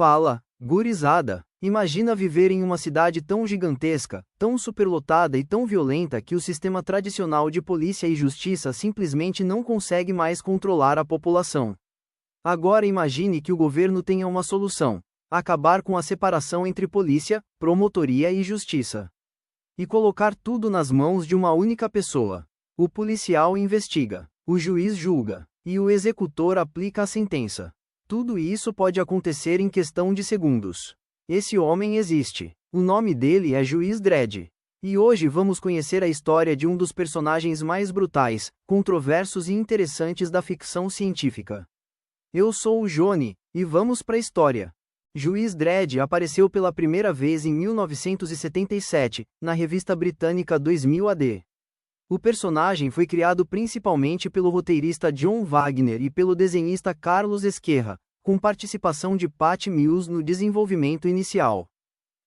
Fala, gurizada, imagina viver em uma cidade tão gigantesca, tão superlotada e tão violenta que o sistema tradicional de polícia e justiça simplesmente não consegue mais controlar a população. Agora imagine que o governo tenha uma solução: acabar com a separação entre polícia, promotoria e justiça. E colocar tudo nas mãos de uma única pessoa. O policial investiga, o juiz julga, e o executor aplica a sentença. Tudo isso pode acontecer em questão de segundos. Esse homem existe. O nome dele é Juiz Dredd. E hoje vamos conhecer a história de um dos personagens mais brutais, controversos e interessantes da ficção científica. Eu sou o Johnny, e vamos para a história. Juiz Dredd apareceu pela primeira vez em 1977, na revista britânica 2000 AD. O personagem foi criado principalmente pelo roteirista John Wagner e pelo desenhista Carlos Ezquerra, com participação de Pat Mills no desenvolvimento inicial.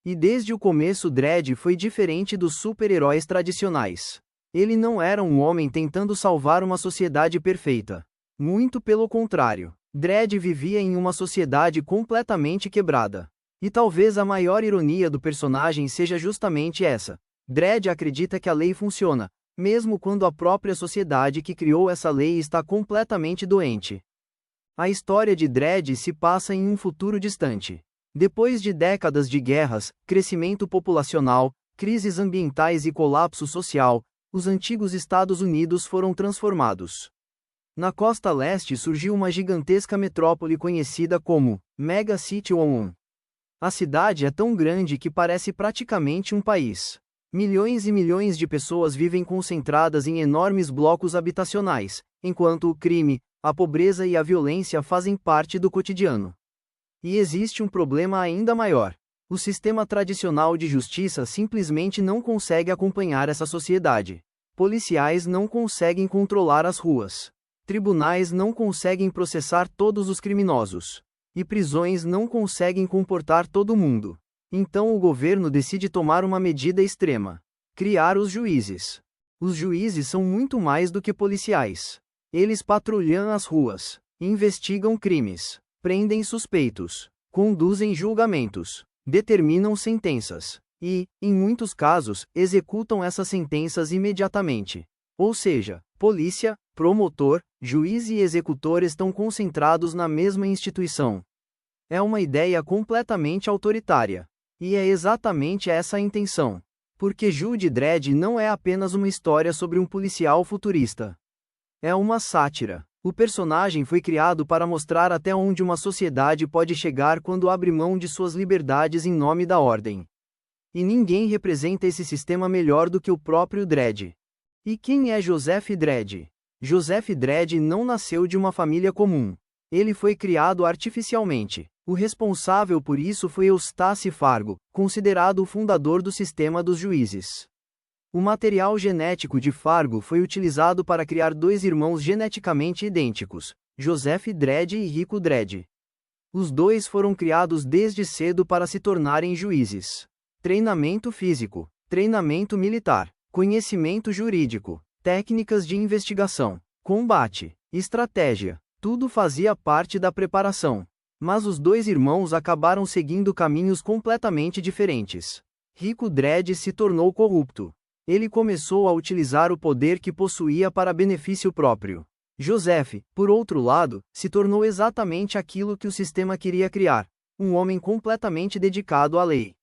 E desde o começo Dredd foi diferente dos super-heróis tradicionais. Ele não era um homem tentando salvar uma sociedade perfeita. Muito pelo contrário, Dredd vivia em uma sociedade completamente quebrada. E talvez a maior ironia do personagem seja justamente essa: Dredd acredita que a lei funciona, mesmo quando a própria sociedade que criou essa lei está completamente doente. A história de Dredd se passa em um futuro distante. Depois de décadas de guerras, crescimento populacional, crises ambientais e colapso social, os antigos Estados Unidos foram transformados. Na costa leste surgiu uma gigantesca metrópole conhecida como Mega City On. A cidade é tão grande que parece praticamente um país. Milhões e milhões de pessoas vivem concentradas em enormes blocos habitacionais, enquanto o crime, a pobreza e a violência fazem parte do cotidiano. E existe um problema ainda maior. O sistema tradicional de justiça simplesmente não consegue acompanhar essa sociedade. Policiais não conseguem controlar as ruas. Tribunais não conseguem processar todos os criminosos. E prisões não conseguem comportar todo mundo. Então o governo decide tomar uma medida extrema: criar os juízes. Os juízes são muito mais do que policiais. Eles patrulham as ruas, investigam crimes, prendem suspeitos, conduzem julgamentos, determinam sentenças e, em muitos casos, executam essas sentenças imediatamente. Ou seja, polícia, promotor, juiz e executor estão concentrados na mesma instituição. É uma ideia completamente autoritária. E é exatamente essa a intenção. Porque Jude Dredd não é apenas uma história sobre um policial futurista. É uma sátira. O personagem foi criado para mostrar até onde uma sociedade pode chegar quando abre mão de suas liberdades em nome da ordem. E ninguém representa esse sistema melhor do que o próprio Dredd. E quem é Joseph Dredd? Joseph Dredd não nasceu de uma família comum. Ele foi criado artificialmente. O responsável por isso foi Eustace Fargo, considerado o fundador do sistema dos juízes. O material genético de Fargo foi utilizado para criar dois irmãos geneticamente idênticos, Joseph Dredd e Rico Dredd. Os dois foram criados desde cedo para se tornarem juízes. Treinamento físico, treinamento militar, conhecimento jurídico, técnicas de investigação, combate, estratégia, tudo fazia parte da preparação. Mas os dois irmãos acabaram seguindo caminhos completamente diferentes. Rico Dredd se tornou corrupto. Ele começou a utilizar o poder que possuía para benefício próprio. Joseph, por outro lado, se tornou exatamente aquilo que o sistema queria criar: um homem completamente dedicado à lei.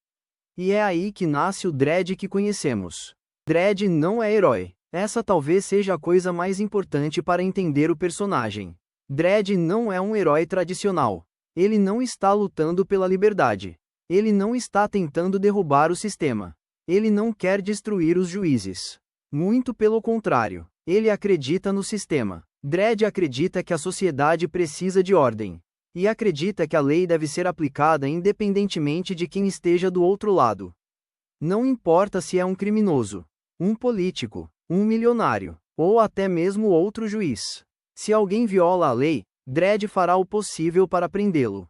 E é aí que nasce o Dredd que conhecemos. Dredd não é herói. Essa talvez seja a coisa mais importante para entender o personagem. Dredd não é um herói tradicional. Ele não está lutando pela liberdade. Ele não está tentando derrubar o sistema. Ele não quer destruir os juízes. Muito pelo contrário, ele acredita no sistema. Dredd acredita que a sociedade precisa de ordem. E acredita que a lei deve ser aplicada independentemente de quem esteja do outro lado. Não importa se é um criminoso, um político, um milionário, ou até mesmo outro juiz. Se alguém viola a lei, Dredd fará o possível para prendê-lo.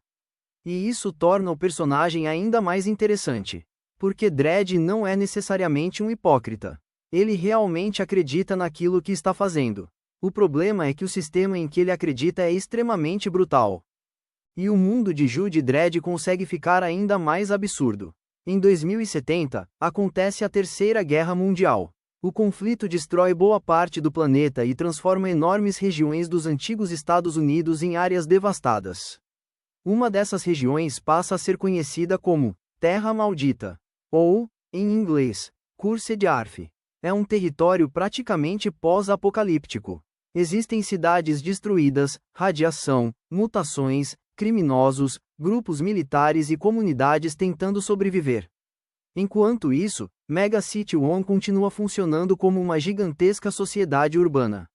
E isso torna o personagem ainda mais interessante. Porque Dredd não é necessariamente um hipócrita. Ele realmente acredita naquilo que está fazendo. O problema é que o sistema em que ele acredita é extremamente brutal. E o mundo de Judge Dredd consegue ficar ainda mais absurdo. Em 2070, acontece a Terceira Guerra Mundial. O conflito destrói boa parte do planeta e transforma enormes regiões dos antigos Estados Unidos em áreas devastadas. Uma dessas regiões passa a ser conhecida como Terra Maldita, ou, em inglês, Cursed Earth. É um território praticamente pós-apocalíptico. Existem cidades destruídas, radiação, mutações, criminosos, grupos militares e comunidades tentando sobreviver. Enquanto isso, Mega City 1 continua funcionando como uma gigantesca sociedade urbana.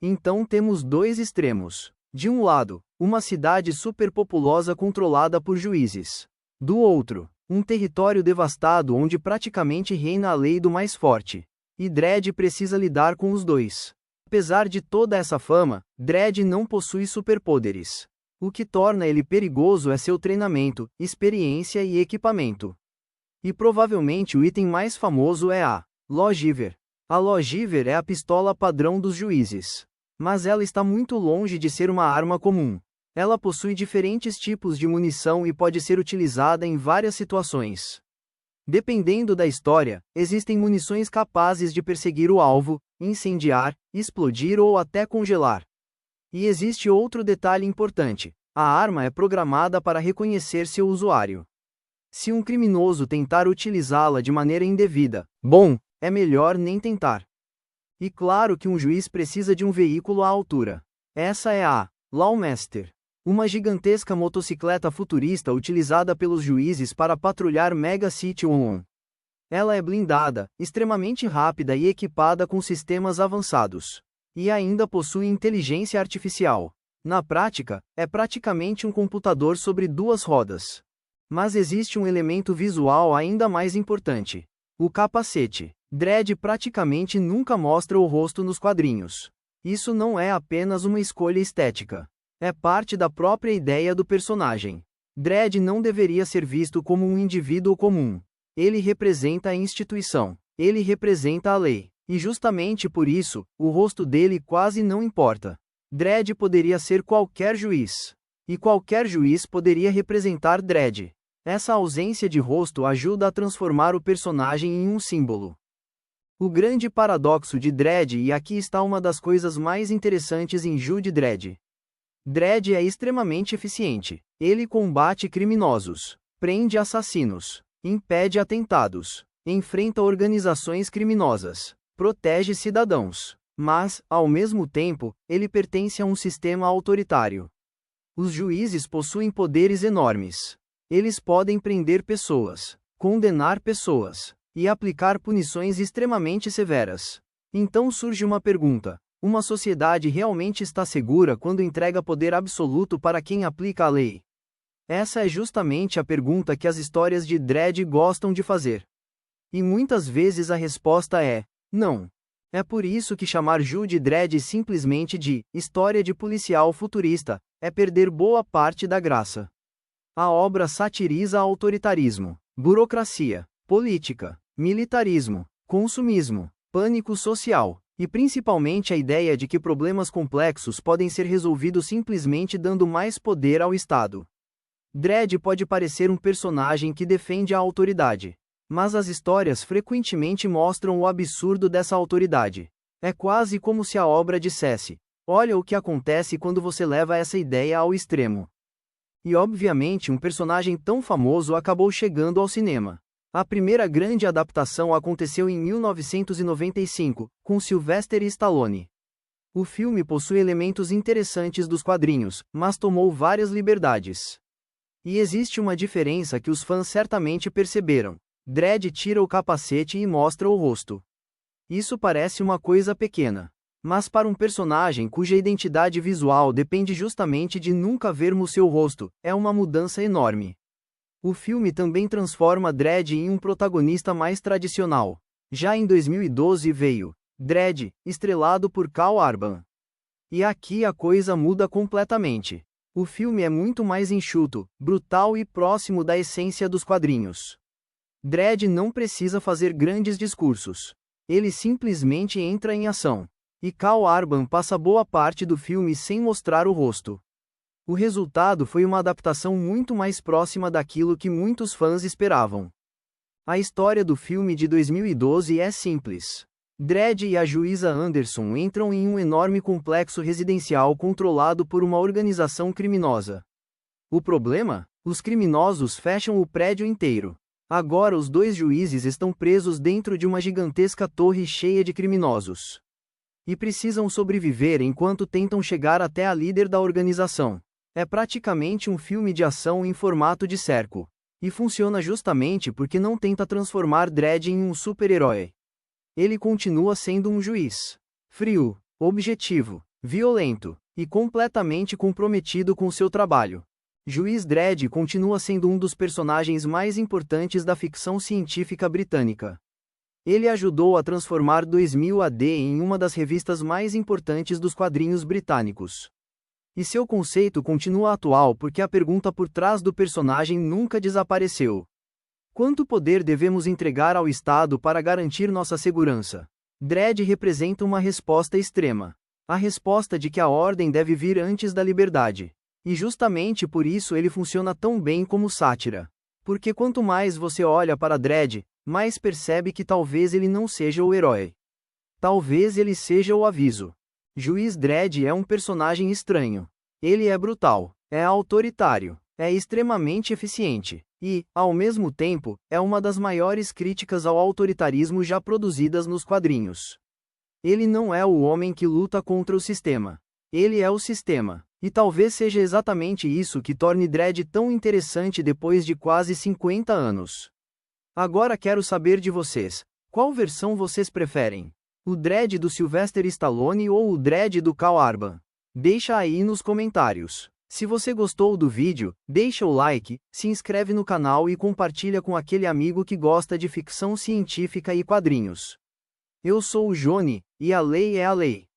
Então temos dois extremos. De um lado, uma cidade superpopulosa controlada por juízes. Do outro, um território devastado onde praticamente reina a lei do mais forte. E Dredd precisa lidar com os dois. Apesar de toda essa fama, Dredd não possui superpoderes. O que torna ele perigoso é seu treinamento, experiência e equipamento. E provavelmente o item mais famoso é a Lawgiver. A Lawgiver é a pistola padrão dos juízes. Mas ela está muito longe de ser uma arma comum. Ela possui diferentes tipos de munição e pode ser utilizada em várias situações. Dependendo da história, existem munições capazes de perseguir o alvo, incendiar, explodir ou até congelar. E existe outro detalhe importante: a arma é programada para reconhecer seu usuário. Se um criminoso tentar utilizá-la de maneira indevida, bom, é melhor nem tentar. E claro que um juiz precisa de um veículo à altura. Essa é a Lawmaster, uma gigantesca motocicleta futurista utilizada pelos juízes para patrulhar Mega City 1. Ela é blindada, extremamente rápida e equipada com sistemas avançados. E ainda possui inteligência artificial. Na prática, é praticamente um computador sobre duas rodas. Mas existe um elemento visual ainda mais importante: o capacete. Dredd praticamente nunca mostra o rosto nos quadrinhos. Isso não é apenas uma escolha estética. É parte da própria ideia do personagem. Dredd não deveria ser visto como um indivíduo comum. Ele representa a instituição. Ele representa a lei. E justamente por isso, o rosto dele quase não importa. Dredd poderia ser qualquer juiz. E qualquer juiz poderia representar Dredd. Essa ausência de rosto ajuda a transformar o personagem em um símbolo. O grande paradoxo de Dredd, e aqui está uma das coisas mais interessantes em Judge Dredd. Dredd é extremamente eficiente. Ele combate criminosos, prende assassinos, impede atentados, enfrenta organizações criminosas, protege cidadãos. Mas, ao mesmo tempo, ele pertence a um sistema autoritário. Os juízes possuem poderes enormes. Eles podem prender pessoas, condenar pessoas, e aplicar punições extremamente severas. Então surge uma pergunta: uma sociedade realmente está segura quando entrega poder absoluto para quem aplica a lei? Essa é justamente a pergunta que as histórias de Dredd gostam de fazer. E muitas vezes a resposta é: não. É por isso que chamar Judge Dredd simplesmente de história de policial futurista é perder boa parte da graça. A obra satiriza autoritarismo, burocracia, política, militarismo, consumismo, pânico social, e principalmente a ideia de que problemas complexos podem ser resolvidos simplesmente dando mais poder ao Estado. Dredd pode parecer um personagem que defende a autoridade. Mas as histórias frequentemente mostram o absurdo dessa autoridade. É quase como se a obra dissesse: olha o que acontece quando você leva essa ideia ao extremo. E obviamente um personagem tão famoso acabou chegando ao cinema. A primeira grande adaptação aconteceu em 1995, com Sylvester Stallone. O filme possui elementos interessantes dos quadrinhos, mas tomou várias liberdades. E existe uma diferença que os fãs certamente perceberam. Dredd tira o capacete e mostra o rosto. Isso parece uma coisa pequena. Mas para um personagem cuja identidade visual depende justamente de nunca vermos seu rosto, é uma mudança enorme. O filme também transforma Dredd em um protagonista mais tradicional. Já em 2012 veio Dredd, estrelado por Karl Urban. E aqui a coisa muda completamente. O filme é muito mais enxuto, brutal e próximo da essência dos quadrinhos. Dredd não precisa fazer grandes discursos. Ele simplesmente entra em ação. E Karl Urban passa boa parte do filme sem mostrar o rosto. O resultado foi uma adaptação muito mais próxima daquilo que muitos fãs esperavam. A história do filme de 2012 é simples. Dredd e a juíza Anderson entram em um enorme complexo residencial controlado por uma organização criminosa. O problema? Os criminosos fecham o prédio inteiro. Agora os dois juízes estão presos dentro de uma gigantesca torre cheia de criminosos. E precisam sobreviver enquanto tentam chegar até a líder da organização. É praticamente um filme de ação em formato de cerco. E funciona justamente porque não tenta transformar Dredd em um super-herói. Ele continua sendo um juiz. Frio, objetivo, violento, e completamente comprometido com seu trabalho. Juiz Dredd continua sendo um dos personagens mais importantes da ficção científica britânica. Ele ajudou a transformar 2000 AD em uma das revistas mais importantes dos quadrinhos britânicos. E seu conceito continua atual porque a pergunta por trás do personagem nunca desapareceu. Quanto poder devemos entregar ao Estado para garantir nossa segurança? Dredd representa uma resposta extrema. A resposta de que a ordem deve vir antes da liberdade. E justamente por isso ele funciona tão bem como sátira. Porque quanto mais você olha para Dredd, mais percebe que talvez ele não seja o herói. Talvez ele seja o aviso. Juiz Dredd é um personagem estranho. Ele é brutal, é autoritário, é extremamente eficiente, e, ao mesmo tempo, é uma das maiores críticas ao autoritarismo já produzidas nos quadrinhos. Ele não é o homem que luta contra o sistema. Ele é o sistema. E talvez seja exatamente isso que torne Dredd tão interessante depois de quase 50 anos. Agora quero saber de vocês. Qual versão vocês preferem? O Dredd do Sylvester Stallone ou o Dredd do Karl Urban? Deixa aí nos comentários. Se você gostou do vídeo, deixa o like, se inscreve no canal e compartilha com aquele amigo que gosta de ficção científica e quadrinhos. Eu sou o Johnny, e a lei é a lei.